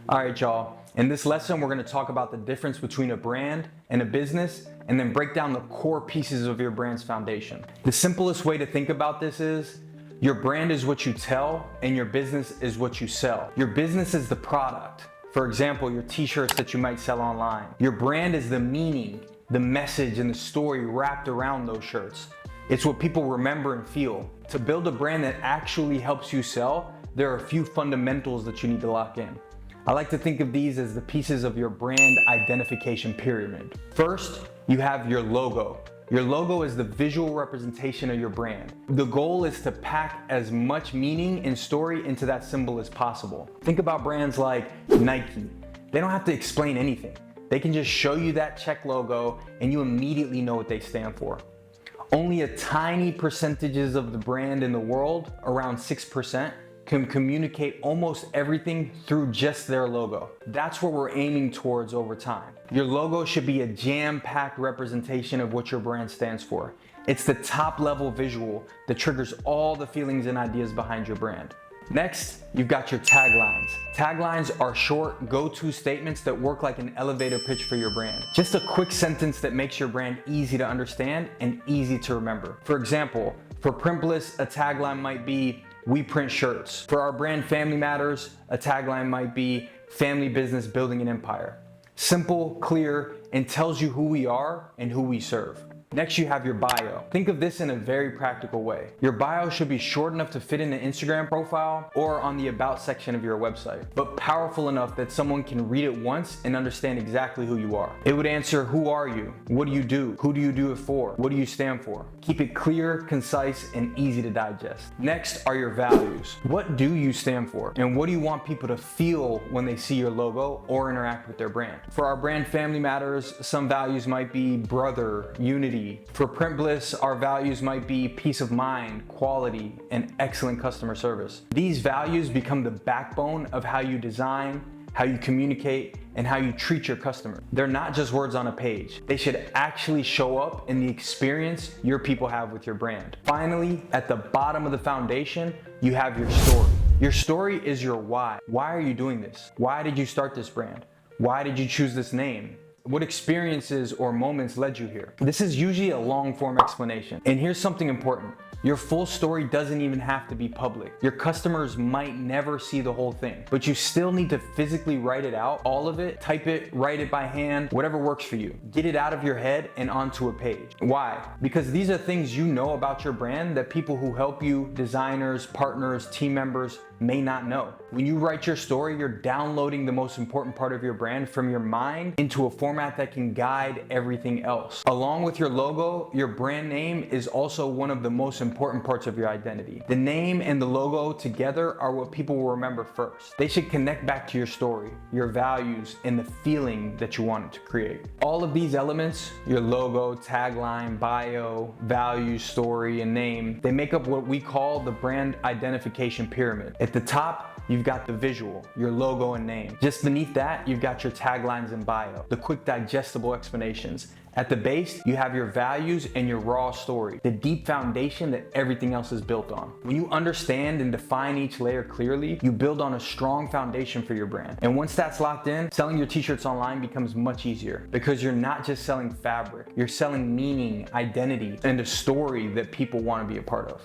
All right, y'all. In this lesson, we're going to talk about the difference between a brand and a business, and then break down the core pieces of your brand's foundation. The simplest way to think about this is your brand is what you tell and your business is what you sell. Your business is the product. For example, your t-shirts that you might sell online. Your brand is the meaning, the message, and the story wrapped around those shirts. It's what people remember and feel. To build a brand that actually helps you sell, there are a few fundamentals that you need to lock in. I like to think of these as the pieces of your brand identification pyramid. First, you have your logo. Your logo is the visual representation of your brand. The goal is to pack as much meaning and story into that symbol as possible. Think about brands like Nike. They don't have to explain anything. They can just show you that check logo and you immediately know what they stand for. Only a tiny percentages of the brand in the world, around 6%, can communicate almost everything through just their logo. That's what we're aiming towards over time. Your logo should be a jam-packed representation of what your brand stands for. It's the top-level visual that triggers all the feelings and ideas behind your brand. Next, you've got your taglines. Taglines are short, go-to statements that work like an elevator pitch for your brand. Just a quick sentence that makes your brand easy to understand and easy to remember. For example, for Printless, a tagline might be, "We print shirts." For our brand Family Matters, a tagline might be, "Family business building an empire." Simple, clear, and tells you who we are and who we serve. Next, you have your bio. Think of this in a very practical way. Your bio should be short enough to fit in an Instagram profile or on the About section of your website, but powerful enough that someone can read it once and understand exactly who you are. It would answer, who are you? What do you do? Who do you do it for? What do you stand for? Keep it clear, concise, and easy to digest. Next are your values. What do you stand for? And what do you want people to feel when they see your logo or interact with their brand? For our brand Family Matters, some values might be brother, unity. For Printless, our values might be peace of mind, quality, and excellent customer service. These values become the backbone of how you design, how you communicate, and how you treat your customer. They're not just words on a page. They should actually show up in the experience your people have with your brand. Finally, at the bottom of the foundation, you have your story. Your story is your why. Why are you doing this? Why did you start this brand? Why did you choose this name? What experiences or moments led you here? This is usually a long form explanation. And here's something important. Your full story doesn't even have to be public. Your customers might never see the whole thing, but you still need to physically write it out, all of it, type it, write it by hand, whatever works for you. Get it out of your head and onto a page. Why? Because these are things you know about your brand that people who help you, designers, partners, team members, may not know. When you write your story, you're downloading the most important part of your brand from your mind into a format that can guide everything else. Along with your logo, your brand name is also one of the most important parts of your identity. The name and the logo together are what people will remember first. They should connect back to your story, your values, and the feeling that you wanted to create. All of these elements, your logo, tagline, bio, values, story, and name, they make up what we call the brand identification pyramid. At the top, you've got the visual, your logo and name. Just beneath that, you've got your taglines and bio, the quick digestible explanations. At the base, you have your values and your raw story, the deep foundation that everything else is built on. When you understand and define each layer clearly, you build on a strong foundation for your brand. And once that's locked in, selling your t-shirts online becomes much easier because you're not just selling fabric, you're selling meaning, identity, and a story that people want to be a part of.